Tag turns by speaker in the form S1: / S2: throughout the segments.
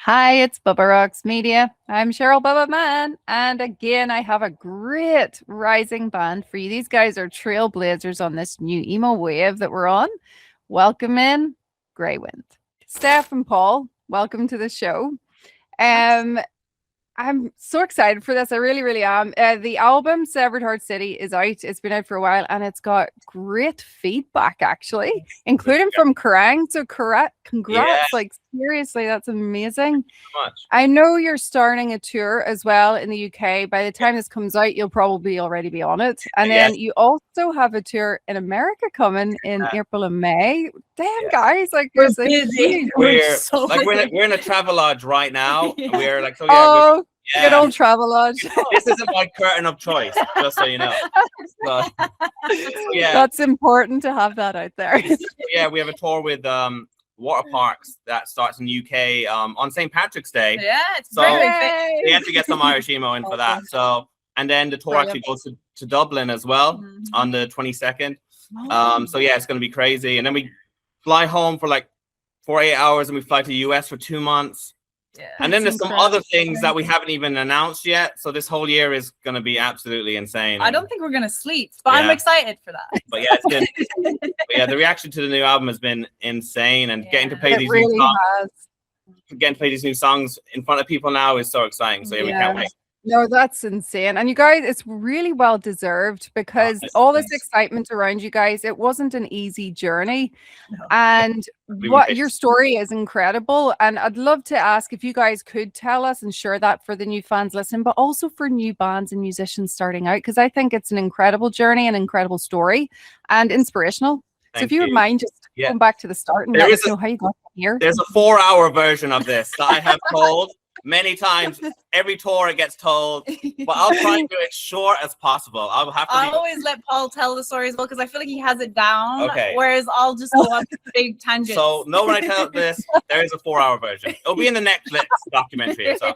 S1: Hi, it's Bubba Rocks Media. I'm Cheryl Bubba Mann, and again, I have a great rising band for you. These guys are trailblazers on this new emo wave that we're on. Welcome in, Greywind. Steph and Paul, welcome to the show. I'm so excited for this. I really, really am. The album Severed Heart City is out. It's been out for a while and it's got great feedback, actually, including from Kerrang. So congrats.
S2: Yeah.
S1: Like, seriously, that's amazing.
S2: So much.
S1: I know you're starting a tour as well in the UK. By the time this comes out, you'll probably already be on it. And then you also have a tour in America coming in April and May. Damn, guys, like
S3: we're busy.
S2: We're in a travel lodge right now. We're like,
S1: good old travel lodge.
S2: This isn't my curtain of choice, just so you know. So,
S1: that's important to have that out there.
S2: We have a tour with water parks that starts in the UK on St. Patrick's Day.
S3: Yeah, it's
S2: so
S3: very
S2: we have to get some Irish emo in for that. So, and then the tour actually goes to Dublin as well on the 22nd. So it's going to be crazy. And then we fly home for like 8 hours, and we fly to the US for 2 months.
S3: Yeah,
S2: and then there's some other things that we haven't even announced yet. So this whole year is going to be absolutely insane.
S3: I don't think we're going to sleep, but I'm excited for that.
S2: But the reaction to the new album has been insane, and getting to play these new songs, getting to play these new songs in front of people now is so exciting. So we can't wait.
S1: No, that's insane. And you guys, it's really well deserved, because all this excitement around you guys, it wasn't an easy journey. And your story is incredible. And I'd love to ask if you guys could tell us and share that for the new fans listening, but also for new bands and musicians starting out, because I think it's an incredible journey, an incredible story, and inspirational. So if you would mind just going back to the start and let us know how you got here.
S2: There's a 4-hour version of this that I have told many times. Every tour it gets told, but I'll try and do it short as possible. I
S3: always let Paul tell the story as well, because I feel like he has it down.
S2: Okay.
S3: Whereas I'll just go on big tangents.
S2: So when I tell this, there is a 4-hour version. It'll be in the Netflix documentary. So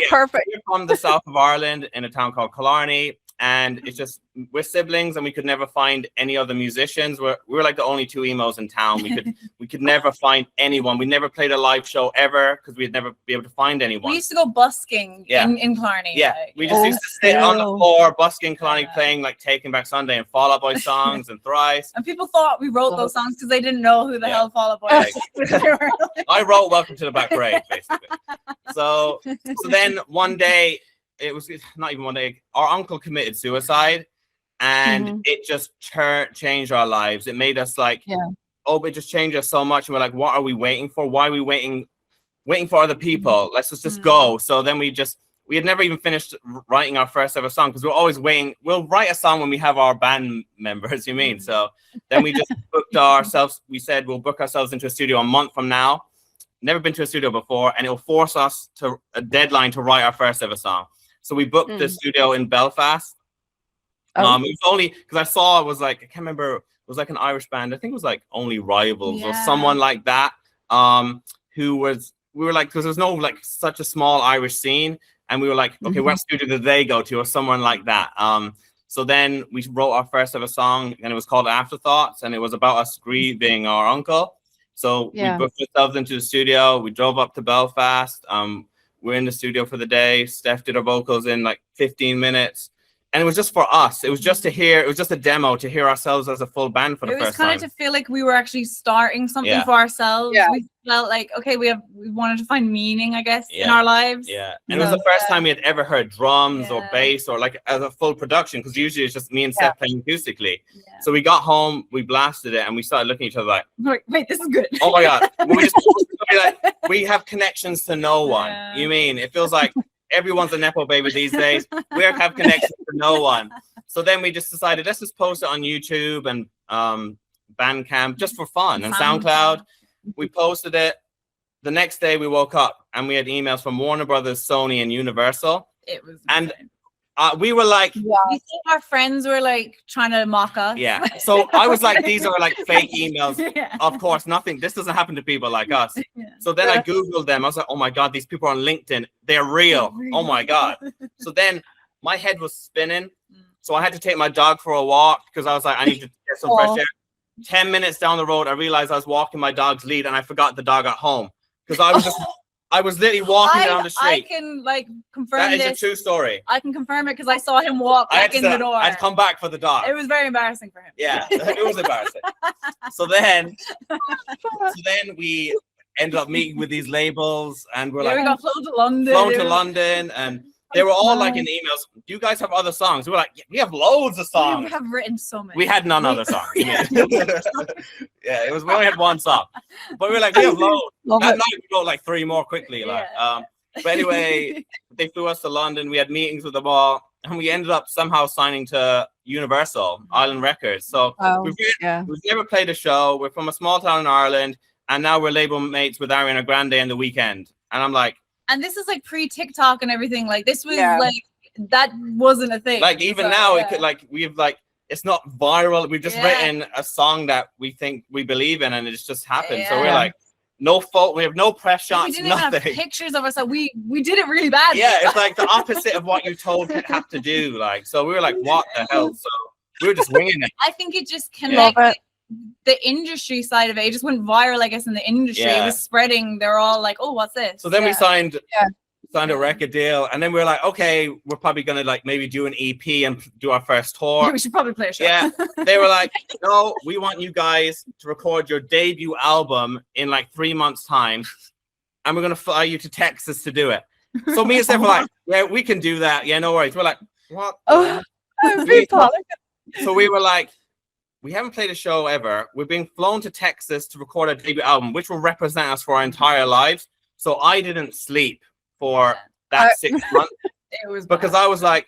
S1: perfect.
S2: We're from the south of Ireland in a town called Killarney. And it's just, we're siblings, and we could never find any other musicians. We were like the only two emos in town. We could never find anyone. We never played a live show ever, because we'd never be able to find anyone.
S3: We used to go busking in Killarney.
S2: Yeah, we just used to sit on the floor busking Killarney, playing like Taking Back Sunday and Fall Out Boy songs and Thrice.
S3: And people thought we wrote those songs because they didn't know who the hell Fall Out Boy was.
S2: I wrote Welcome to the Black Parade, basically. So then one day, it was not even one day, our uncle committed suicide, and it just changed our lives. It made us like, it just changed us so much. And we're like, what are we waiting for? Why are we waiting for other people? Let's just go. So then we had never even finished writing our first ever song, because we're always waiting. We'll write a song when we have our band members, So then we just booked ourselves. We said we'll book ourselves into a studio a month from now. Never been to a studio before, and it'll force us to a deadline to write our first ever song. So we booked the studio in Belfast. It was only because I saw it was like, I can't remember, it was like an Irish band. I think it was like Only Rivals or someone like that. We were like, because there's no like such a small Irish scene, and we were like, okay, what studio did they go to, or someone like that. So then we wrote our first ever song, and it was called Afterthoughts, and it was about us grieving our uncle. So we booked ourselves into the studio. We drove up to Belfast. We're in the studio for the day. Steph did our vocals in like 15 minutes. And it was just for us. It was just it was just a demo to hear ourselves as a full band for the first time.
S3: It was kind of to feel like we were actually starting something for ourselves. Yeah. We felt like, okay, we wanted to find meaning, I guess, in our lives.
S2: Yeah. And it was the first time we had ever heard drums or bass or like as a full production, because usually it's just me and Steph playing acoustically. Yeah. So we got home, we blasted it, and we started looking at each other like,
S3: wait, this is good.
S2: Oh my God. We have connections to no one. Yeah. You mean, it feels like everyone's a Nepo baby these days. We have connections to no one. So then we just decided, let's just post it on YouTube and Bandcamp just for fun, and SoundCloud. We posted it. The next day we woke up and we had emails from Warner Brothers, Sony, and Universal.
S3: It was
S2: insane. And we were like,
S3: we think our friends were like trying to mock us.
S2: Yeah. So I was like, these are like fake emails. Of course, nothing. This doesn't happen to people like us. So then I Googled them. I was like, oh my God, these people are on LinkedIn. They're real. Oh my God. So then my head was spinning. So I had to take my dog for a walk, because I was like, I need to get some fresh air. 10 minutes down the road, I realized I was walking my dog's lead, and I forgot the dog at home, because I was just I was literally walking down the street.
S3: I can like confirm
S2: that is
S3: this.
S2: a true story.
S3: I can confirm it because I saw him walk back in the door.
S2: I'd come back for the dog.
S3: It was very embarrassing for him.
S2: Yeah, it was embarrassing. So then we ended up meeting with these labels, and we're like,
S3: we got flown to London.
S2: And they were all like in emails. Do you guys have other songs? We were like, yeah, we have loads of songs.
S3: We have written so many.
S2: We had none other songs. Yeah, we only had one song, but we were like, we have loads. That night we wrote like 3 more quickly. Like, but anyway, they flew us to London. We had meetings with them all, and we ended up somehow signing to Universal Island Records. So we've never played a show. We're from a small town in Ireland, and now we're label mates with Ariana Grande and The Weeknd. And I'm like,
S3: and this is like pre-TikTok and everything. Like this was like that wasn't a thing.
S2: Like even now, it could like we've like it's not viral. We've just written a song that we think we believe in, and it's just happened. So we're like, no fault. We have no press shots.
S3: We didn't
S2: nothing.
S3: Even have pictures of us. Like we did it really bad.
S2: Yeah, it's like the opposite of what you told it have to do. Like so, we were like, what the hell? So we were just winging it.
S3: I think it just connected. The industry side of it just went viral, I guess, in the industry. It was spreading. They're all like, oh, what's this?
S2: So then we signed a record deal, and then we were like, okay, we're probably gonna like maybe do an EP and do our first tour.
S3: We should probably play a show.
S2: Yeah, they were like, no, we want you guys to record your debut album in like 3 months time, and we're gonna fly you to Texas to do it. So me and Steph were like, yeah, we can do that. Yeah, no worries. We're like, what? So we were like, we haven't played a show ever. We're being flown to Texas to record our debut album, which will represent us for our entire lives. So I didn't sleep for that 6 months.
S3: It was
S2: because I was like,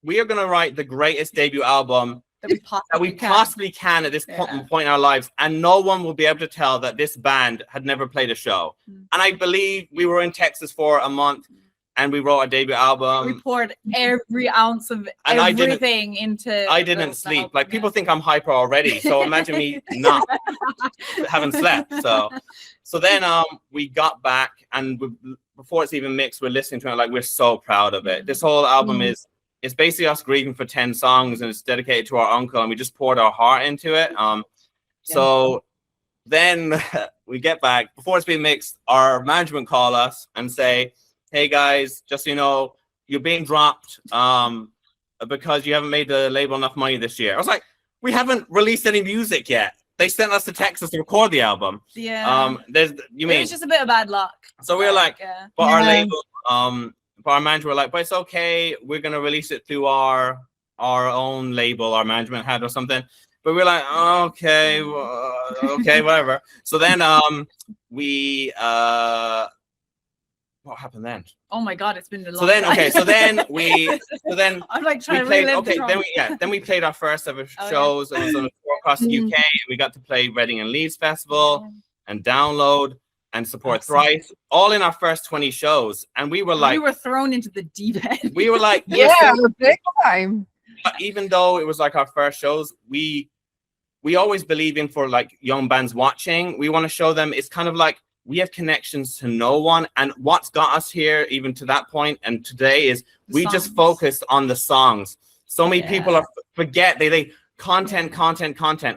S2: we are going to write the greatest debut album that we possibly can at this point in our lives. And no one will be able to tell that this band had never played a show. And I believe we were in Texas for a month. And we wrote a debut album.
S3: We poured every ounce of everything into.
S2: I didn't sleep. Like people think I'm hyper already. So imagine me not having slept. So then we got back, and before it's even mixed, we're listening to it like we're so proud of it. This whole album is basically us grieving for 10 songs, and it's dedicated to our uncle, and we just poured our heart into it. So then we get back before it's being mixed. Our management call us and say, hey guys, just so you know, you're being dropped because you haven't made the label enough money this year. I was like, we haven't released any music yet. They sent us to Texas to record the album.
S3: Yeah.
S2: It was
S3: just a bit of bad luck.
S2: So we were like, but our label, but our manager were like, but it's okay. We're gonna release it through our own label our management had or something. But we we're like, okay, okay, whatever. So then we what happened then?
S3: Oh my god, it's been a long
S2: so then
S3: time.
S2: Okay, so then
S3: I'm like trying to
S2: played,
S3: relive
S2: then we played our first ever shows. It was on a tour across the UK, and we got to play Reading and Leeds Festival and Download and support Thrice, all in our first 20 shows. And we were like,
S3: we were thrown into the deep end.
S2: We were like,
S1: big time.
S2: But even though it was like our first shows, we always believe in, for like young bands watching, we want to show them it's kind of like we have connections to no one. And what's got us here, even to that point and today, is we just focused on the songs. So many people forget they content.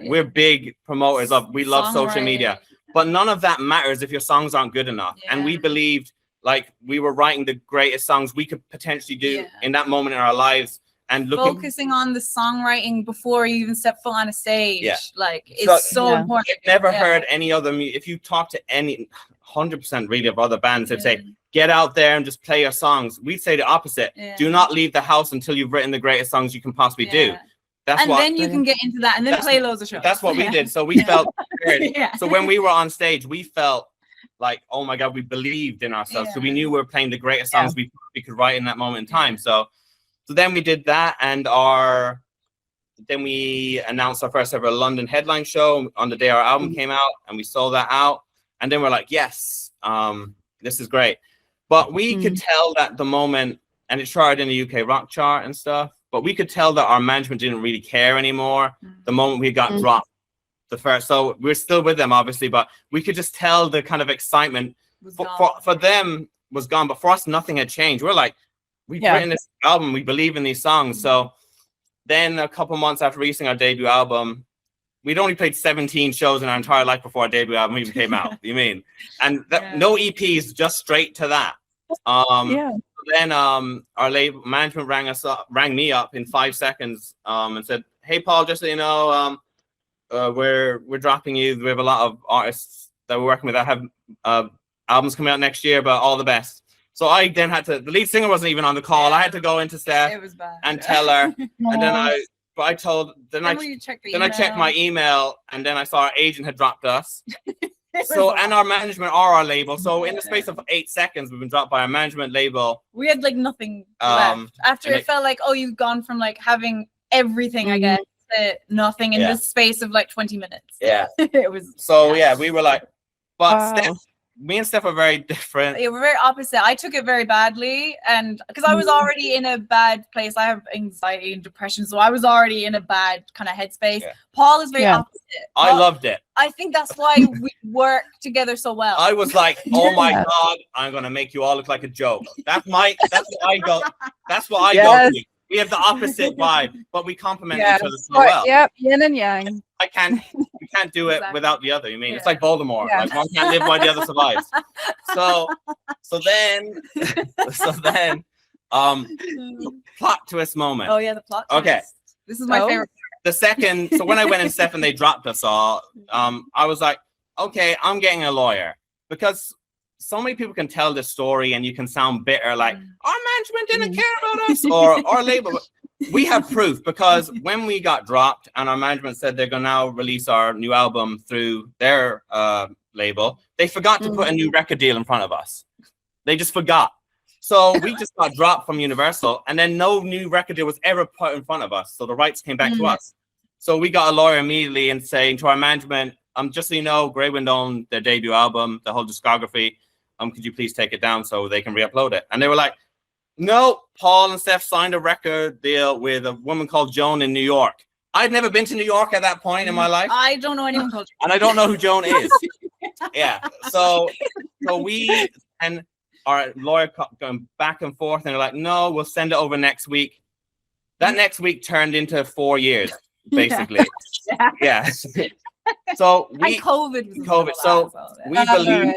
S2: We're big promoters of, we love social media, but none of that matters if your songs aren't good enough. And we believed like we were writing the greatest songs we could potentially do in that moment in our lives. And
S3: focusing on the songwriting before you even step foot on a stage, like it's so important.
S2: I've never heard any other if you talk to any 100% really of other bands, they'd say, get out there and just play your songs. We'd say the opposite. Do not leave the house until you've written the greatest songs you can possibly do.
S3: Then you can get into that and then play loads of shows.
S2: That's what we did. So we felt so when we were on stage, we felt like, oh my God, we believed in ourselves. So we knew we were playing the greatest songs we could write in that moment in time. So then we did that, and then we announced our first ever London headline show on the day our album came out, and we sold that out. And then we're like, yes, this is great. But we could tell that the moment, and it charted in the UK rock chart and stuff, but we could tell that our management didn't really care anymore the moment we got dropped the first. So we're still with them, obviously, but we could just tell the kind of excitement for them was gone. But for us, nothing had changed. We're like, we've written this album. We believe in these songs. So then a couple months after releasing our debut album, we'd only played 17 shows in our entire life before our debut album even came out. You mean? And no EPs, just straight to that. Then our label management rang me up in 5 seconds and said, "Hey Paul, just so you know, we're dropping you. We have a lot of artists that we're working with that have albums coming out next year, but all the best." So I then had to, the lead singer wasn't even on the call. I had to go into Steph and tell her. And then I checked my email, and then I saw our agent had dropped us. So, and our management are our label. So in the space of 8 seconds, we've been dropped by our management label.
S3: We had like nothing left. After it felt like, oh, you've gone from like having everything, I guess, to nothing in the space of like 20 minutes.
S2: Yeah.
S3: It was.
S2: So we were like, but Steph, me and Steph are very different.
S3: Yeah, we're very opposite. I took it very badly, and because I was already in a bad place. I have anxiety and depression, so I was already in a bad kind of headspace. Paul is very opposite.
S2: I loved it.
S3: I think that's why we work together so well.
S2: I was like, oh my God, I'm gonna make you all look like a joke. That's what I go. That's what I go to. We have the opposite vibe, but we complement each other so well.
S1: Yep, yin and yang.
S2: We can't do it without the other. You mean it's like Voldemort. Like one can't live while the other survives. So then, plot twist moment.
S3: Oh yeah, the plot twist.
S2: Okay,
S3: this is my favorite.
S2: The second, so when I went in Steph and they dropped us all, I was like, okay, I'm getting a lawyer, because so many people can tell this story and you can sound bitter, like our management didn't care about us or our label. We have proof, because when we got dropped and our management said they're going to now release our new album through their label, they forgot to put a new record deal in front of us. They just forgot. So we just got dropped from Universal, and then no new record deal was ever put in front of us. So the rights came back to us. So we got a lawyer immediately and saying to our management, just so you know, Greywind owned their debut album, the whole discography. Could you please take it down so they can re-upload it? And they were like, no, Paul and Steph signed a record deal with a woman called Joan in New York. I'd never been to New York at that point in my life.
S3: I don't know anyone called Joan.
S2: And I don't know who Joan is. So we and our lawyer going back and forth, and they're like, no, we'll send it over next week. That next week turned into 4 years, basically. So COVID. So we believe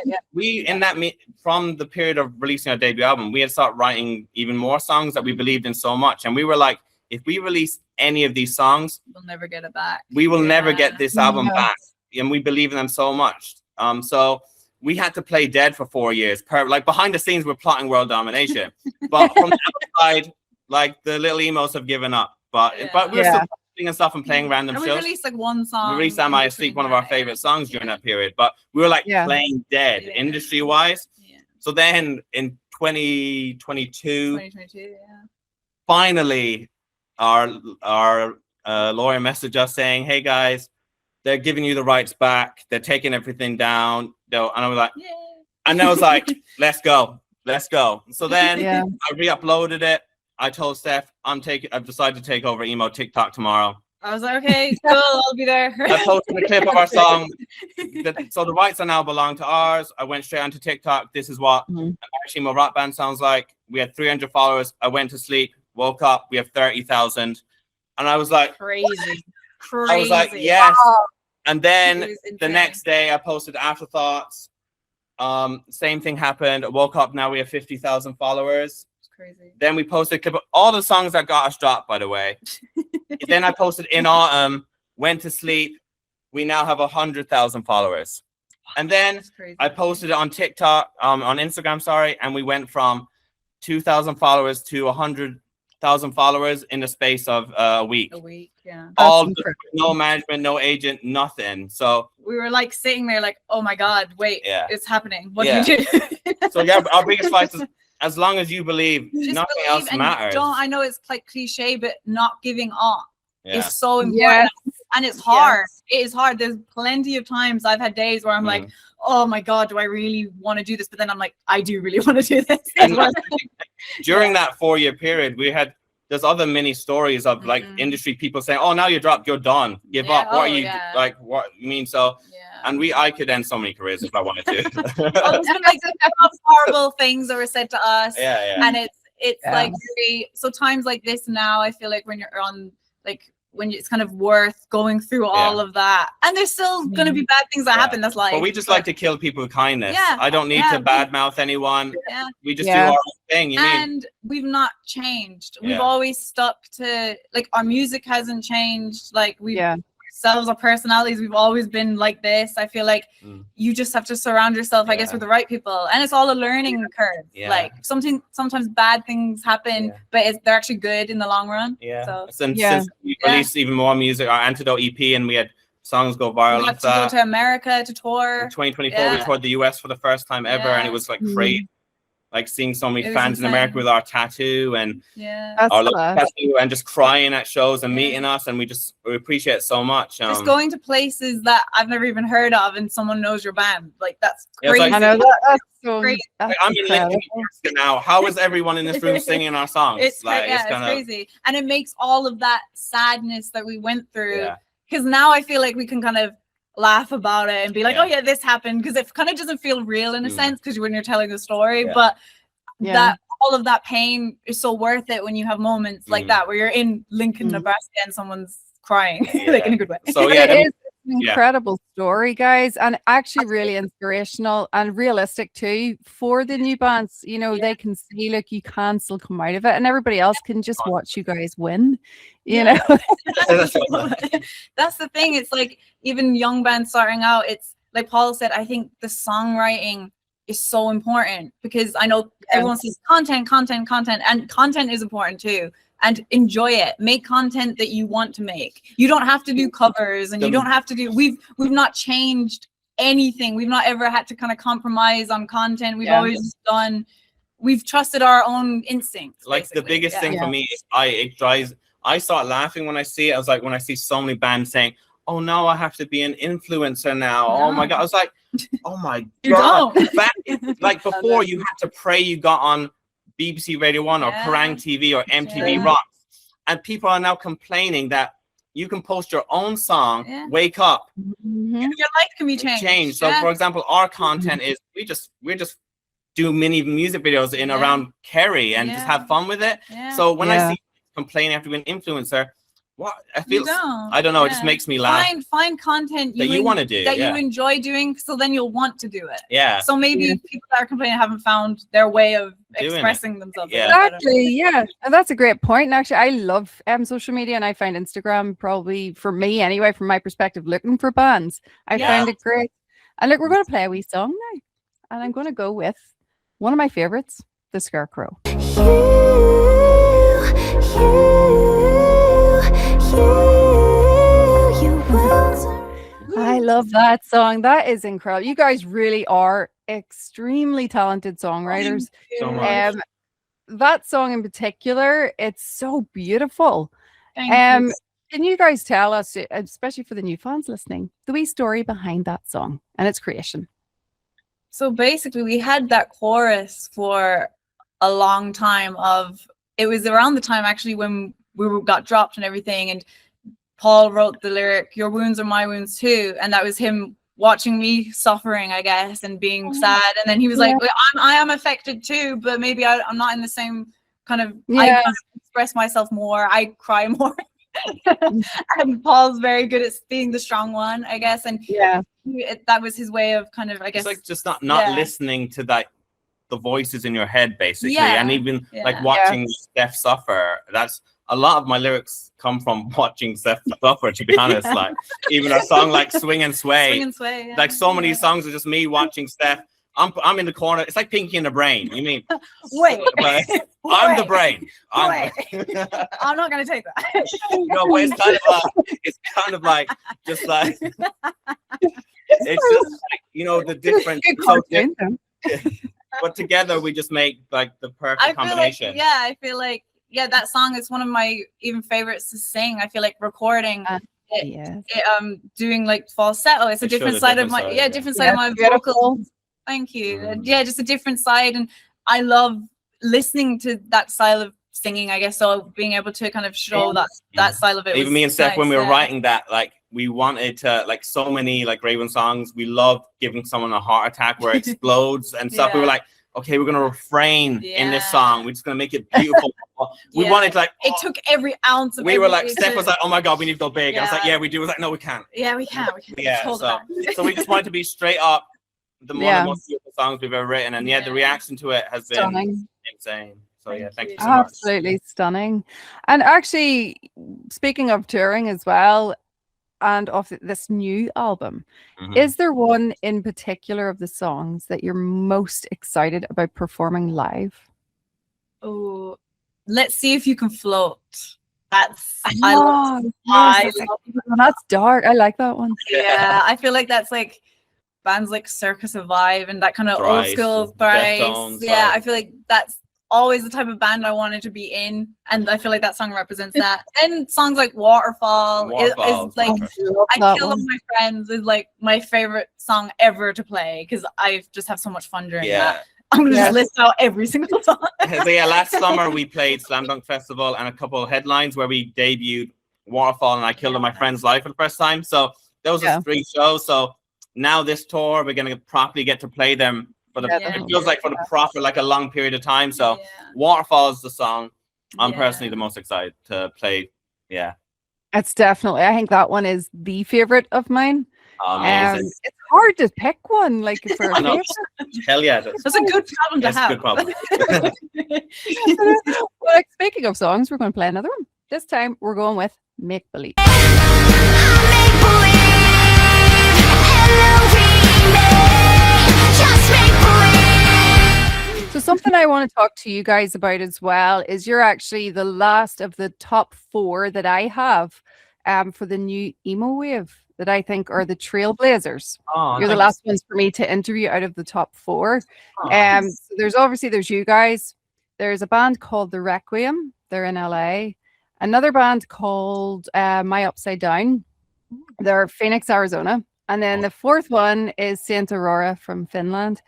S2: from the period of releasing our debut album, we had started writing even more songs that we believed in so much, and we were like, if we release any of these songs,
S3: we'll never get it back.
S2: We will never get this album back, and we believe in them so much. So we had to play dead for 4 years. Like behind the scenes, we're plotting world domination, but from the outside, like the little emos have given up. But we're still and stuff and playing random shows.
S3: We released like one song.
S2: We released Am I Asleep, one of our favorite songs during that period. But we were like playing dead industry wise. So then in 2022, finally our lawyer messaged us saying, hey guys, they're giving you the rights back. They're taking everything down. And I was like, and I was like, let's go. So then I re-uploaded it. I told Steph, I've decided to take over emo TikTok tomorrow.
S3: I was like, okay, cool, I'll be there.
S2: I posted a clip of our song. So the rights are now belong to ours. I went straight onto TikTok. This is what actually my rock band sounds like. We had 300 followers. I went to sleep, woke up, we have 30,000. And I was like,
S3: crazy.
S2: I was like, yes. Wow. And then the next day I posted Afterthoughts. Same thing happened. I woke up, now we have 50,000 followers. Crazy. Then we posted a clip of all the songs that got us dropped, by the way. Then I posted In Autumn, Went to Sleep. We now have 100,000 followers. And then I posted it on TikTok, on Instagram, and we went from 2,000 followers to 100,000 followers in the space of a week. All no management, no agent, nothing. So
S3: we were like sitting there like, oh my God, wait, it's happening. What do we do?
S2: So our biggest fight is, as long as you believe, nothing else matters.
S3: I know it's like cliche, but not giving up is so important. And it's hard. It is hard. There's plenty of times I've had days where I'm like, oh my God, do I really want to do this? But then I'm like, I do really want to do this.
S2: And during that 4 year period, there's other mini stories of like industry people saying, oh, now you're dropped, you're done, give up. What are you like? What you mean? So, and I could end so many careers if I wanted to.
S3: Like horrible things that were said to us.
S2: And
S3: it's like really, so times like this now, I feel like when you're on like it's kind of worth going through all of that. And there's still going to be bad things that happen. That's life.
S2: But we just like to kill people with kindness. I don't need to badmouth anyone. We just do our own thing.
S3: And we've not changed. We've always stuck to, like, our music hasn't changed. Like, ourselves, our personalities, we've always been like this. I feel like you just have to surround yourself, I guess, with the right people, and it's all a learning curve. Like, sometimes bad things happen, but they're actually good in the long run. Since we released even more music, our Antidote EP, and we had songs go viral. We had to go to America to tour.
S2: In 2024, we toured the US for the first time ever, and it was like crazy. Like seeing so many fans in America with our tattoo and our tattoo, and just crying at shows and meeting us, and we appreciate it so much.
S3: Just going to places that I've never even heard of, and someone knows your band, like that's crazy.
S1: Like, I know that's so crazy.
S2: Like, I'm in Lincoln now. How is everyone in this room singing our songs?
S3: It's crazy, and it makes all of that sadness that we went through. Because now I feel like we can kind of laugh about it and be like, oh yeah, this happened, because it kind of doesn't feel real in a sense, because when you're telling the story, but that all of that pain is so worth it when you have moments like that where you're in Lincoln, Nebraska, and someone's crying like in a good way.
S2: So
S1: it is an incredible story, guys, and actually really inspirational and realistic too for the new bands. You know, they can see, look, you can still come out of it, and everybody else can just watch you guys win. You know,
S3: that's the thing. It's like, even young bands starting out, it's like Paul said, I think the songwriting is so important, because I know everyone says content, and content is important too. And enjoy it. Make content that you want to make. You don't have to do covers, and you don't have to do. We've not changed anything. We've not ever had to kind of compromise on content. We've always done. We've trusted our own instincts.
S2: Like basically. The biggest thing for me is I start laughing when I see it. I was like, when I see so many bands saying, "Oh no, I have to be an influencer now." No. Oh my god! I was like, "Oh my god!" Like before, you had to pray you got on BBC Radio 1 or Kerrang TV or MTV Rocks, and people are now complaining that you can post your own song, wake up,
S3: your life can be changed.
S2: So, for example, our content is we just do mini music videos in around Kerry and just have fun with it. So when I see complaining after being an influencer, what I feel, I don't know, it just makes me laugh.
S3: Find content
S2: that you want to do,
S3: that you enjoy doing, so then you'll want to do it. So maybe people that are complaining haven't found their way of expressing themselves.
S1: Exactly. And that's a great point. And actually, I love social media, and I find Instagram, probably for me anyway, from my perspective, looking for bands, I find it great. And look, we're going to play a wee song now, and I'm going to go with one of my favorites, The Scarecrow. I love that song. That is incredible. You guys really are extremely talented songwriters.
S2: So much.
S1: That song in particular, it's so beautiful.
S3: Thank you.
S1: Can you guys tell us, especially for the new fans listening, the wee story behind that song and its creation?
S3: So basically, we had that chorus for a long time. It was around the time actually when we got dropped and everything, and Paul wrote the lyric, "Your wounds are my wounds too," and that was him watching me suffering, I guess, and being sad. And then he was like, I am affected too, but maybe I'm not in the same kind of. I express myself more. I cry more. And Paul's very good at being the strong one, I guess. And that was his way of kind of, I guess,
S2: it's like just not listening to that, the voices in your head, basically, and even like watching Steph suffer. That's a lot of my lyrics come from watching Steph suffer, to be honest. Like even a song like Swing and Sway, like so many songs are just me watching Steph. I'm in the corner. It's like Pinky in the Brain. You mean
S3: wait?
S2: I'm the brain.
S3: I'm not gonna take that.
S2: No, but it's kind of like just like it's just like, you know, the different. But together we just make like the perfect combination.
S3: I feel like that song is one of my even favorites to sing. I feel like recording doing like falsetto. It's a different side of my different side of my vocal. Thank you. Just a different side, and I love listening to that style of singing, I guess. So being able to kind of show that style of it.
S2: Even me and Steph, when we were writing that, like we wanted to, like so many like Greywind songs, we love giving someone a heart attack where it explodes and stuff. We were like, okay, we're gonna refrain in this song. We're just gonna make it beautiful. We wanted like
S3: it took every ounce of
S2: we were like Steph was like, oh my god, we need to go big. I was like, yeah, we do. I was like, no, we can't.
S3: Yeah, we can.
S2: Yeah, so we just wanted to be straight up one of the most beautiful songs we've ever written, and the reaction to it has been insane. So yeah, thank you so much.
S1: Absolutely stunning. And actually, speaking of touring as well, and of this new album, is there one in particular of the songs that you're most excited about performing live?
S3: Oh, Let's See If You Can Float. That's
S1: that's dark. I like that one.
S3: Yeah, I feel like that's like bands like Circus Survive and that kind of old school Thrice. Yeah, I feel like that's always the type of band I wanted to be in, and I feel like that song represents that. And songs like Waterfall is like I Kill All My Friends is like my favorite song ever to play because I just have so much fun during that. I'm gonna just list out every single song.
S2: So yeah, last summer we played Slam Dunk Festival and a couple of headlines where we debuted Waterfall and I Killed All My Friends live for the first time. So those are 3 shows. So now this tour we're gonna properly get to play them for the it feels like for the proper like a long period of time. So Waterfall is the song I'm personally the most excited to play. Yeah,
S1: it's definitely, I think that one is the favorite of mine. It's hard to pick one like for a favorite.
S2: Hell yeah,
S3: that's a good problem to have.
S2: A good problem.
S1: Well, like, speaking of songs, we're going to play another one. This time we're going with Make Believe. So something I want to talk to you guys about as well is you're actually the last of the top 4 that I have for the new emo wave that I think are the trailblazers. You're the last ones for me to interview out of the top 4. So there's you guys. There's a band called The Requiem. They're in LA. Another band called My Upside Down. They're Phoenix, Arizona. And then the 4th one is Saint Aurora from Finland.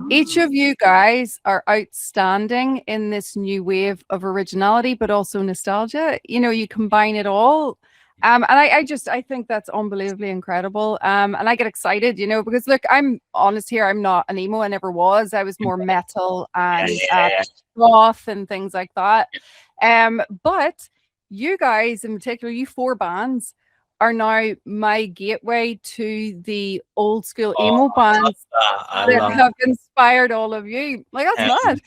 S1: Each of you guys are outstanding in this new wave of originality, but also nostalgia. You know, you combine it all. And I think that's unbelievably incredible. And I get excited, you know, because look, I'm honest here. I'm not an emo. I never was. I was more metal and goth and things like that. But you guys in particular, you 4 bands, are now my gateway to the old school emo bands that have inspired all of you. Like, that's mad.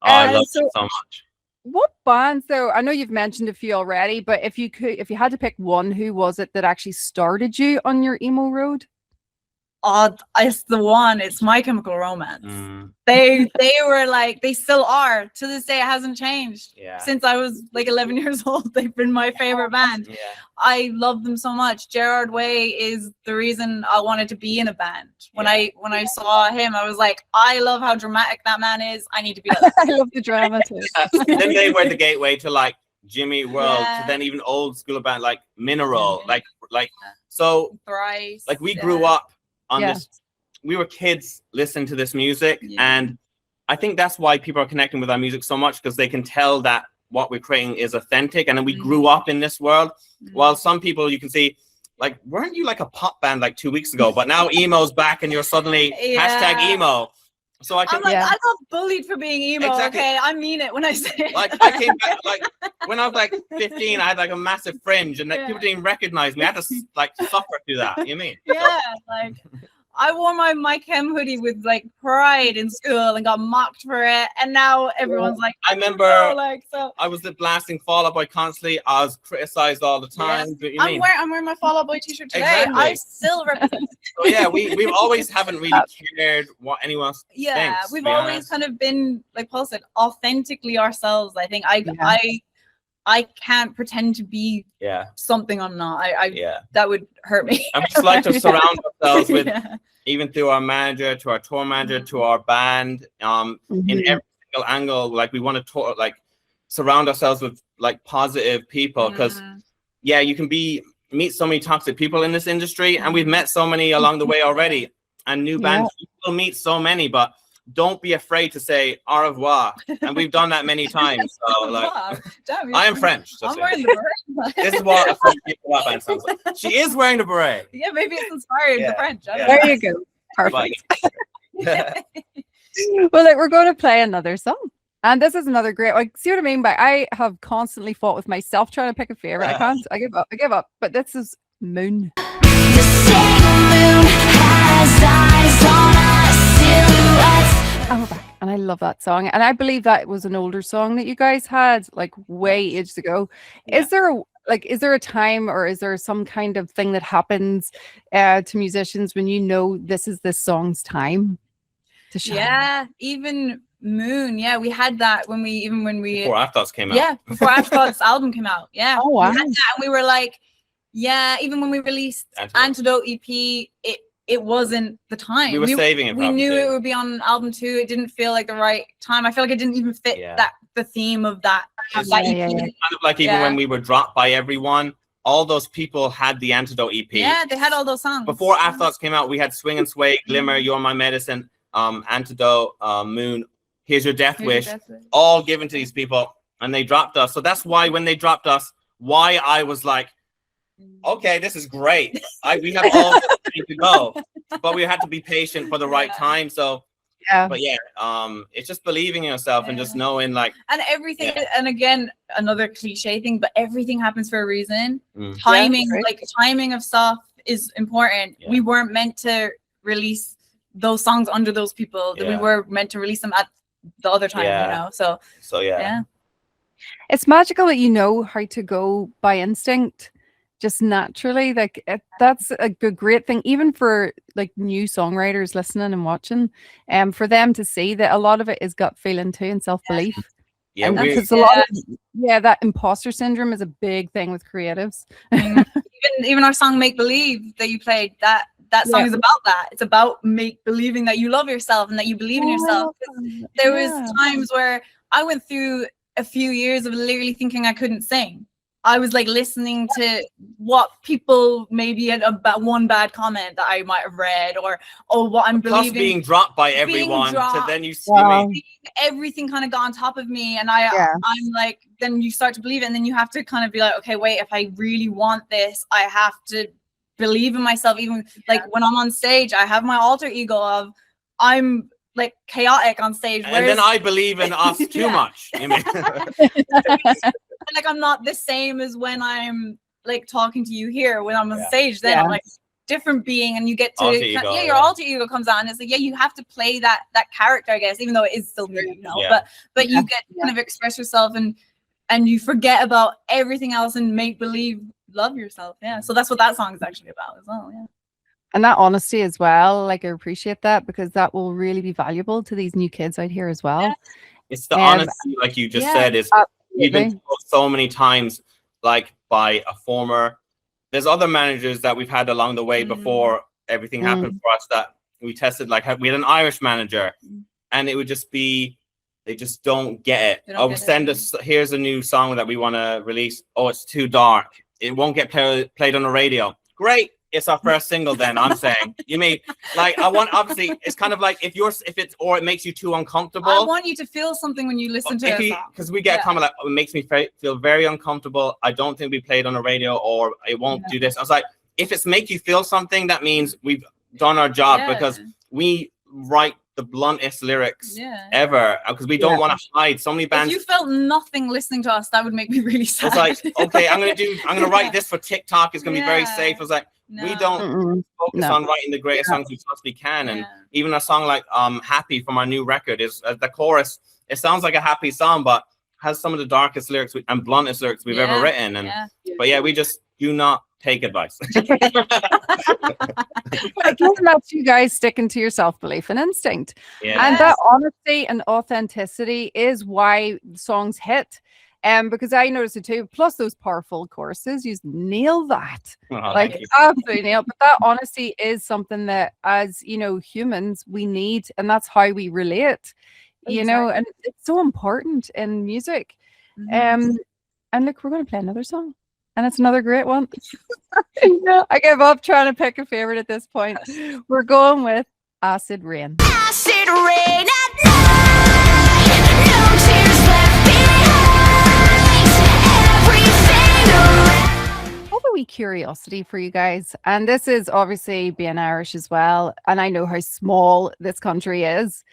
S2: I love it so much.
S1: What bands though? I know you've mentioned a few already, but if you had to pick one, who was it that actually started you on your emo road?
S3: It's the one. It's My Chemical Romance. They were like, they still are to this day. It hasn't changed since I was like 11 years old. They've been my favorite band. I love them so much. Gerard Way is the reason I wanted to be in a band. When I saw him, I was like, I love how dramatic that man is. I need to be like that.
S1: I love the drama too.
S2: Then they were the gateway to like Jimmy World, to then even old school band like Mineral, like so
S3: Thrice.
S2: Like we grew up on this. We were kids listening to this music, and I think that's why people are connecting with our music so much, because they can tell that what we're creating is authentic, and then we grew up in this world. While some people, you can see, like, weren't you like a pop band like 2 weeks ago, but now emo's back and you're suddenly hashtag emo. So I can,
S3: I got bullied for being emo. Exactly. Okay, I mean it when I say it.
S2: Like I came back, like when I was like 15, I had like a massive fringe, and like, people didn't recognize me. I had to like suffer through that. You mean?
S3: Yeah, like I wore my Chem hoodie with like pride in school and got mocked for it, and now everyone's like,
S2: I remember, I was blasting Fall Out Boy constantly. I was criticized all the time. But
S3: I'm wearing my Fall Out Boy t-shirt today. Exactly. I still represent.
S2: So yeah, we've always haven't really cared what anyone else thinks.
S3: We've always kind of been, like Paul said, authentically ourselves. I think I can't pretend to be something I'm not. That would hurt me.
S2: And we just like to surround ourselves with, even through our manager, to our tour manager, to our band, in every single angle, like we want to like surround ourselves with like positive people, because you can meet so many toxic people in this industry, and we've met so many along the way already, and new bands people meet so many, but don't be afraid to say au revoir, and we've done that many times. So like, I am French.
S3: I'm wearing the beret.
S2: This is what a French band sounds like. She is wearing the beret.
S3: Yeah, maybe it's inspired the French.
S1: There you go. Perfect. Well, like, we're going to play another song. And this is another great, like, see what I mean by I have constantly fought with myself trying to pick a favorite. I can't. I give up. But this is Moon.
S4: The single moon has eyes on our silhouettes.
S1: And we're back. And I love that song. And I believe that was an older song that you guys had like way ages ago.
S2: Yeah.
S1: Is there a time or is there some kind of thing that happens to musicians when you know this is this song's time to shine?
S3: Yeah, even Moon. Yeah, we had that when we
S2: before Afterthoughts came out.
S3: Yeah, before Afterthoughts album came out. Yeah.
S1: Oh wow.
S3: We had that and we were like, yeah, even when we released Antidote EP, it wasn't the time.
S2: We were saving it.
S3: We knew it would be on album 2. It didn't feel like the right time. I feel like it didn't even fit the theme of that EP.
S2: Kind of like even when we were dropped by everyone, all those people had the Antidote EP.
S3: Yeah, they had all those songs.
S2: Before Afterthoughts came out, we had Swing and Sway, Glimmer, You're My Medicine, Antidote, Moon, Here's Your Death Wish, all given to these people, and they dropped us. So that's why when they dropped us, why I was like, okay, this is great. We have all to go, but we had to be patient for the right time. So but it's just believing in yourself and just knowing like,
S3: and everything. And again, another cliche thing, but everything happens for a reason. Timing, timing of stuff is important. We weren't meant to release those songs under those people. We were meant to release them at the other time, you know. So
S1: it's magical that you know how to go by instinct, just naturally. Like that's a great thing, even for like new songwriters listening and watching, for them to see that a lot of it is gut feeling too and self-belief.
S2: Yeah,
S1: because a lot of that imposter syndrome is a big thing with creatives.
S3: even our song Make Believe that you played, that song is about that. It's about believing that you love yourself and that you believe in yourself. There was times where I went through a few years of literally thinking I couldn't sing. I was like listening to what people maybe had about one bad comment that I might have read, or what I'm believing.
S2: Plus being dropped by everyone, so then you see
S3: everything kind of got on top of me, and I'm like, then you start to believe it, and then you have to kind of be like, okay, wait, if I really want this, I have to believe in myself. Even like when I'm on stage, I have my alter ego of I'm like chaotic on stage,
S2: and then I believe in us too much. You mean?
S3: Like I'm not the same as when I'm like talking to you here. When I'm on stage, then I'm like different being, and you get to your alter ego comes on. It's like you have to play that character, I guess, even though it is still me, you know. But you get to kind of express yourself, and you forget about everything else and make believe love yourself. So that's what that song is actually about as well.
S1: And that honesty as well, like I appreciate that, because that will really be valuable to these new kids out here as well.
S2: It's the honesty, like you just said, is we've been told so many times, like by a former, there's other managers that we've had along the way before everything happened for us, that we tested. Like we had an Irish manager, and it would just be, they just don't get it. Send us, here's a new song that we want to release. Oh, it's too dark. It won't get played on the radio. Great. It's our first single then, I'm saying. You mean, like, obviously, it's kind of like if it makes you too uncomfortable.
S3: I want you to feel something when you listen to it.
S2: Because we get a comment like, it makes me feel very uncomfortable. I don't think we played on the radio, or it won't do this. I was like, if it's make you feel something, that means we've done our job, because we write the bluntest lyrics ever, because we don't want to hide. So many bands.
S3: If you felt nothing listening to us, that would make me really sad.
S2: It's like, okay, I'm gonna write this for TikTok. It's gonna be very safe. I was like, we don't focus on writing the greatest songs we possibly can. And even a song like Happy from our new record is the chorus. It sounds like a happy song, but has some of the darkest lyrics and bluntest lyrics we've ever written. And but we just do not take advice.
S1: I guess that's you guys sticking to your self-belief and instinct. And that honesty and authenticity is why songs hit. Because I noticed it too. Plus those powerful choruses, you nail that. Like absolutely nail. But that honesty is something that, as you know, humans we need, and that's how we relate. You know, and it's so important in music. And look, we're going to play another song. And it's another great one. I give up trying to pick a favorite at this point. We're going with Acid Rain.
S4: Acid rain at night, no tears left behind, everything around.
S1: Although wee curiosity for you guys. And this is obviously being Irish as well. And I know how small this country is.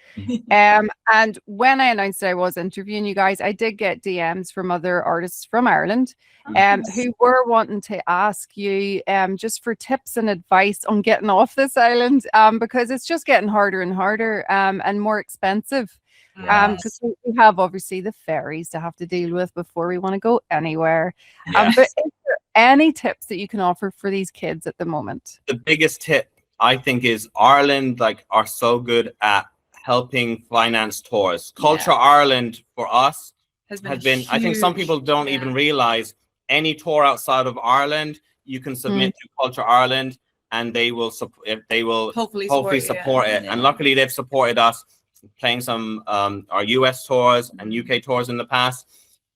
S1: And when I announced that I was interviewing you guys, I did get DMs from other artists from Ireland who were wanting to ask you just for tips and advice on getting off this island because it's just getting harder and harder and more expensive. Because we have obviously the ferries to have to deal with before we want to go anywhere. But is there any tips that you can offer for these kids at the moment?
S2: The biggest tip I think is Ireland are so good at helping finance tours. Culture Ireland for us has been I think some people don't even realize any tour outside of Ireland you can submit to Culture Ireland and they will hopefully support it. And luckily they've supported us playing some our US tours and UK tours in the past.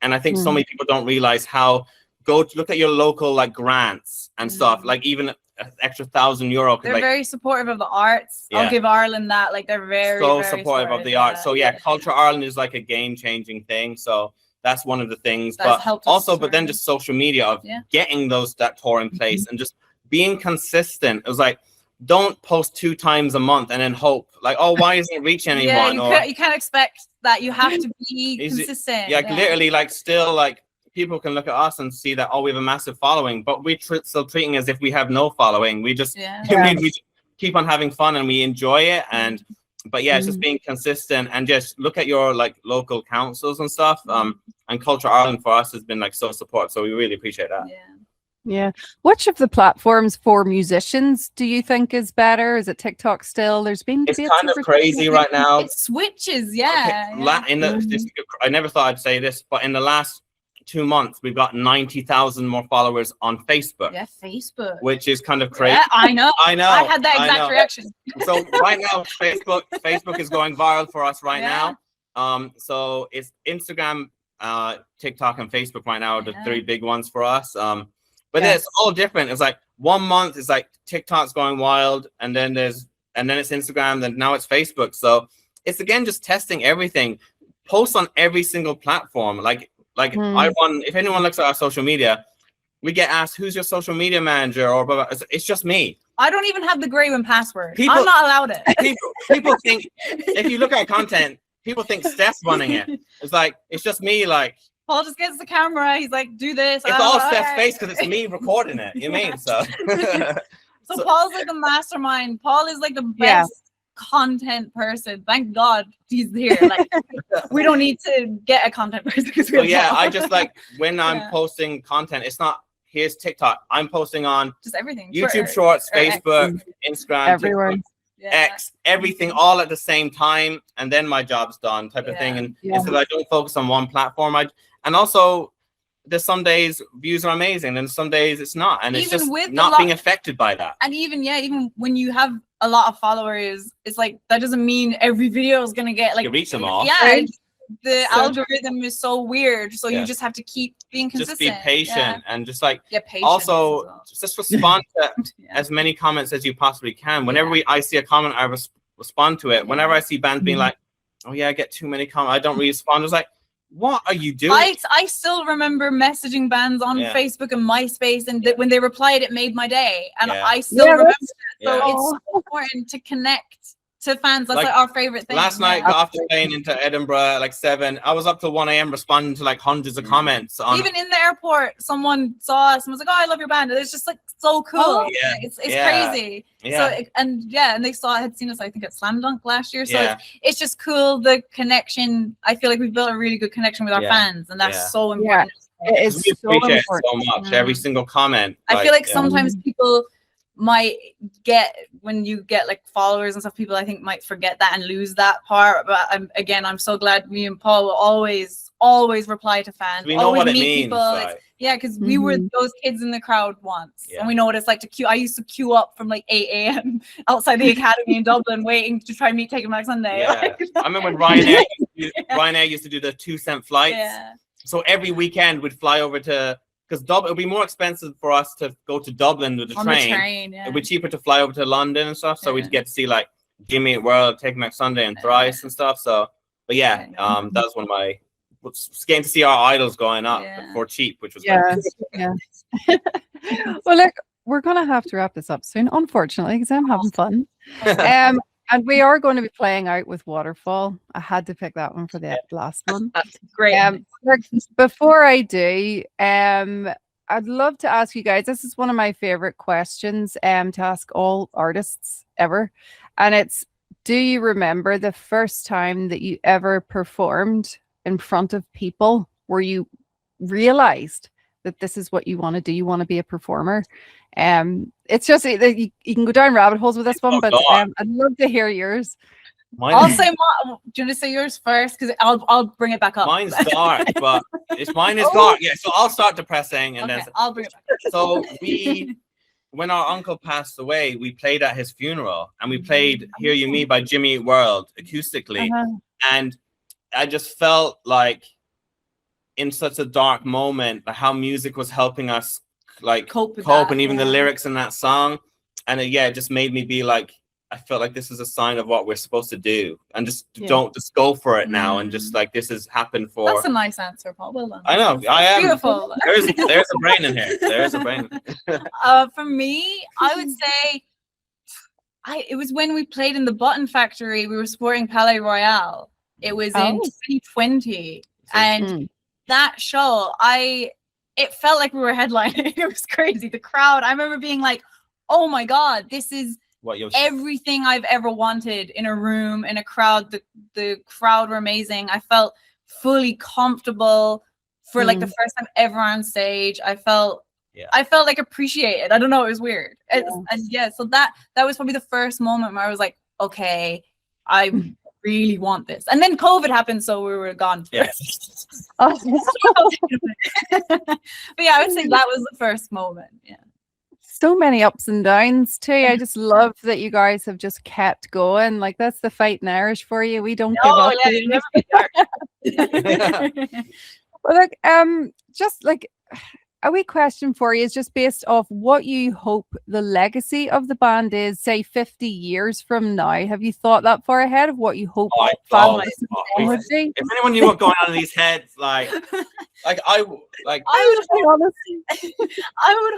S2: And I think so many people don't realize how look at your local like grants and stuff, like even an extra €1,000.
S3: They're very supportive of the arts. I'll give Ireland that. Like they're very
S2: supportive of the arts. So Culture Ireland is like a game-changing thing. So that's one of the things. But also, then just social media of getting that tour in place and just being consistent. It was like, don't post 2 times a month and then hope like, oh, why isn't it reaching anyone?
S3: You can't expect that. You have to be consistent.
S2: Literally, like still like people can look at us and see that, oh, we have a massive following, but we're still treating as if we have no following. We just we keep on having fun and we enjoy it. And but it's just being consistent and just look at your like local councils and stuff. And Culture Ireland for us has been like so supportive. So we really appreciate that.
S1: Yeah. Which of the platforms for musicians do you think is better? Is it TikTok still? There's been
S2: it's kind of crazy right now.
S3: It switches,
S2: I never thought I'd say this, but in the last 2 months, we've got 90,000 more followers on Facebook.
S3: Yeah, Facebook.
S2: Which is kind of crazy.
S3: Yeah, I know.
S2: I
S3: had that exact reaction.
S2: So right now, Facebook is going viral for us right now. So it's Instagram, TikTok, and Facebook right now are the 3 big ones for us. But it's all different. It's like 1 month is like TikTok's going wild, and then it's Instagram, then now it's Facebook. So it's again just testing everything. Post on every single platform. Like if anyone looks at our social media, we get asked who's your social media manager or blah, blah. It's just me.
S3: I don't even have the Greywind password. I'm not allowed it.
S2: People think if you look at content, people think Steph's running it. It's like it's just me. Like
S3: Paul just gets the camera. He's like, do this.
S2: It's all Steph's face because it's me recording it. You mean so?
S3: So Paul's like the mastermind. Paul is like the best content person. Thank God he's here. Like we don't need to get a content person because
S2: I just like when I'm posting content, it's not here's TikTok. I'm posting on
S3: just everything.
S2: YouTube Shorts, Facebook, Instagram,
S1: everywhere.
S2: TikTok, X, everything all at the same time, and then my job's done type of thing. And so I don't focus on one platform. And also there's some days views are amazing and some days it's not, and it's just not being affected by that.
S3: And even when you have a lot of followers, it's like that doesn't mean every video is gonna get like
S2: you reach them all.
S3: The algorithm is so weird, so you just have to keep being consistent.
S2: Just be patient and just like also just respond to as many comments as you possibly can. Whenever I see a comment, I respond to it. Whenever I see bands being like, oh yeah, I get too many comments, I don't respond. It's like, what are you doing?
S3: I still remember messaging bands on Facebook and MySpace, and when they replied, it made my day. And I still remember it. So it's so important to connect to fans. That's like our favorite thing.
S2: Last night, after playing into Edinburgh like 7, I was up till 1 a.m. responding to like hundreds of comments.
S3: Even in the airport, someone saw us and was like, "Oh, I love your band." It's just like so cool. It's crazy. So and they had seen us, I think, at Slam Dunk last year. So it's just cool, the connection. I feel like we've built a really good connection with our fans, and that's so important.
S1: It is
S2: we appreciate it so much. Every single comment.
S3: I feel like sometimes people might get, when you get like followers and stuff, people I think might forget that and lose that part. But I'm so glad me and Paul will always reply to fans.
S2: We know what it means.
S3: People. Because we were those kids in the crowd once, and we know what it's like to queue. I used to queue up from like 8 a.m. outside the academy in Dublin, waiting to try and meet Take 'Em Back Sunday.
S2: I remember when Ryanair used to do the 2-cent flights. So every weekend we'd fly over to, because it would be more expensive for us to go to Dublin with the train. It would be cheaper to fly over to London and stuff. So we'd get to see like Jimmy Eat World, Take 'Em Back Sunday, and Thrice and stuff. So, but that was one of my getting to see our idols going up for cheap, which was
S1: yeah. Well, look, we're gonna have to wrap this up soon, unfortunately, because I'm having fun. And we are going to be playing out with Waterfall. I had to pick that one for the last one.
S3: Great.
S1: Before I do, I'd love to ask you guys. This is one of my favorite questions to ask all artists ever, and it's: do you remember the first time that you ever performed in front of people where you realized that this is what you want to do? You want to be a performer. It's just you can go down rabbit holes with this one, but I'd love to hear yours.
S3: I'll say do you want to say yours first? Because I'll bring it back up.
S2: Mine's dark, but mine is dark. Yeah, so I'll start depressing and then
S3: I'll bring it back.
S2: So when our uncle passed away, we played at his funeral, and we played "Hear You Me" by Jimmy Eat World acoustically, and I just felt like in such a dark moment, how music was helping us like cope and even the lyrics in that song, and it just made me be like, I felt like this is a sign of what we're supposed to do, and just don't just go for it now, and just like this has happened for.
S3: That's a nice answer, Paul. Well done.
S2: I know. I am
S3: beautiful.
S2: There's a brain in here. There's a brain.
S3: For me, I would say, it was when we played in the Button Factory. We were supporting Palais Royale. It was in 2020, and that show, it felt like we were headlining. It was crazy. The crowd. I remember being like, "Oh my God, this is." Everything I've ever wanted in a room, in a crowd. The crowd were amazing. I felt fully comfortable for like the first time ever on stage. I felt like appreciated. I don't know, it was weird. So that was probably the first moment where I was like, okay, I really want this. And then COVID happened, so we were gone.
S2: Yes.
S3: But yeah, I would say that was the first moment. Yeah.
S1: So many ups and downs too. I just love that you guys have just kept going. Like, that's the fighting Irish for you. We don't give up. Well, look, just like a wee question for you is just based off what you hope the legacy of the band is, say 50 years from now. Have you thought that far ahead of what you hope would be?
S2: If anyone knew what's going on in these heads, I would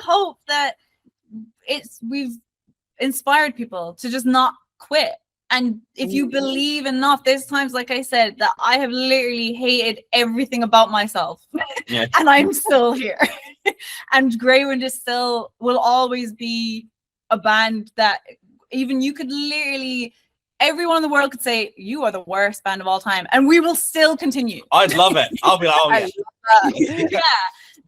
S3: hope that we've inspired people to just not quit. And if you believe enough, there's times, like I said, that I have literally hated everything about myself, and I'm still here. And Greywind will always be a band that even you could literally, everyone in the world could say, you are the worst band of all time, and we will still continue.
S2: I'd love it. I'll be like, oh yeah.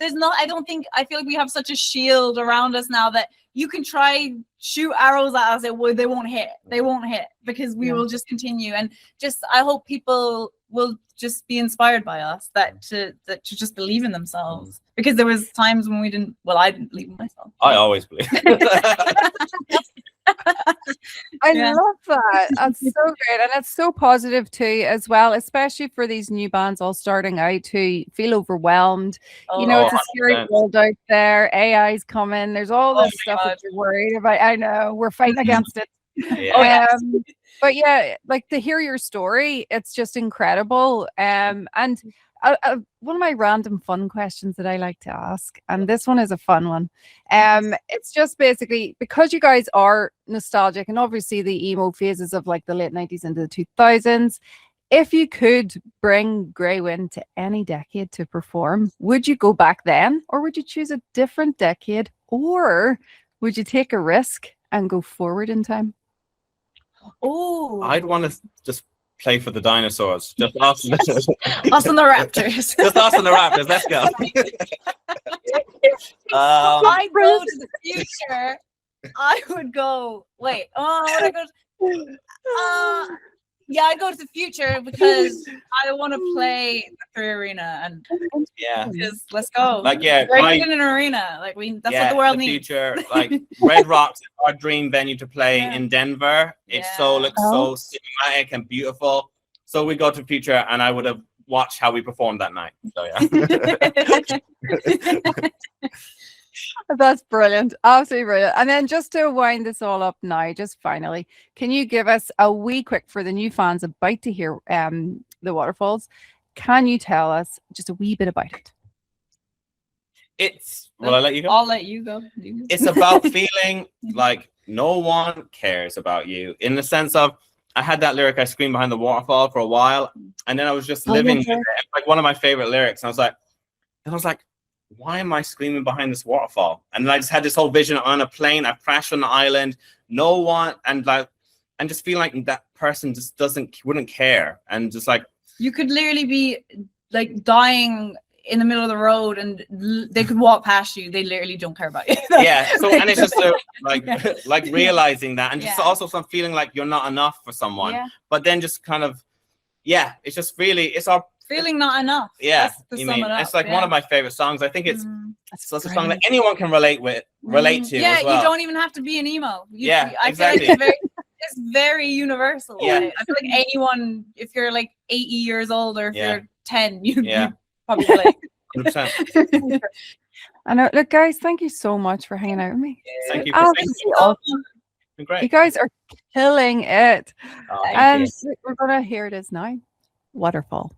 S3: I feel like we have such a shield around us now that you can try shoot arrows at us, they won't hit because we will just continue. And just, I hope people will just be inspired by us, that to just believe in themselves, because there was times when I didn't believe in myself.
S2: I always believe.
S1: I love that. That's so great, and it's so positive too, as well, especially for these new bands all starting out who feel overwhelmed. It's a scary world out there. AI's coming. There's all this stuff that you're worried about. I know we're fighting against it. But yeah, like, to hear your story, it's just incredible. And one of my random fun questions that I like to ask, and this one is a fun one. It's just basically because you guys are nostalgic, and obviously the emo phases of like the late 90s into the 2000s. If you could bring Greywind to any decade to perform, would you go back then, or would you choose a different decade, or would you take a risk and go forward in time?
S3: Oh,
S2: I'd want to just play for the Dinosaurs. Just us and
S3: us and the Raptors.
S2: Just us and the Raptors. Let's go.
S3: I go to the future. I would go. Wait. I go to the future because I want to play the Free Arena, and just let's go.
S2: Like
S3: in an arena. Like that's what the world needs.
S2: Future, like Red Rocks, our dream venue to play in Denver. It looks so cinematic and beautiful. So we go to the future, and I would have watched how we performed that night. So
S1: That's brilliant. Absolutely brilliant. And then just to wind this all up now, just finally, can you give us a wee quick, for the new fans about to hear the Waterfalls, Can you tell us just a wee bit about it?
S2: Will I let you go?
S3: I'll let you go.
S2: It's about feeling like no one cares about you, in the sense of, I had that lyric, I screamed behind the waterfall, for a while, and then I was just living with it. Like one of my favorite lyrics. And I was like, why am I screaming behind this waterfall? And then I just had this whole vision on a plane. I've crashed on the island. No one, and just feel like that person just wouldn't care. And just like,
S3: you could literally be like dying in the middle of the road, and they could walk past you. They literally don't care about you.
S2: Yeah. So, and it's just like realizing that, and just also some feeling like you're not enough for someone. Yeah. But then just kind of, it's just really, it's our
S3: feeling not enough.
S2: Yeah. It's like one of my favorite songs. I think it's such a song that anyone can relate to.
S3: Yeah.
S2: As well.
S3: You don't even have to be an emo.
S2: Exactly.
S3: I feel like it's very universal.
S2: Yeah.
S3: I feel like anyone, if you're like 80 years old or if you're 10, you probably like
S2: 100%.
S1: I know. Look, guys, thank you so much for hanging out with me.
S2: Thank you. Awesome. Great.
S1: You guys are killing it.
S2: Oh,
S1: and we're gonna hear it is now. Waterfall.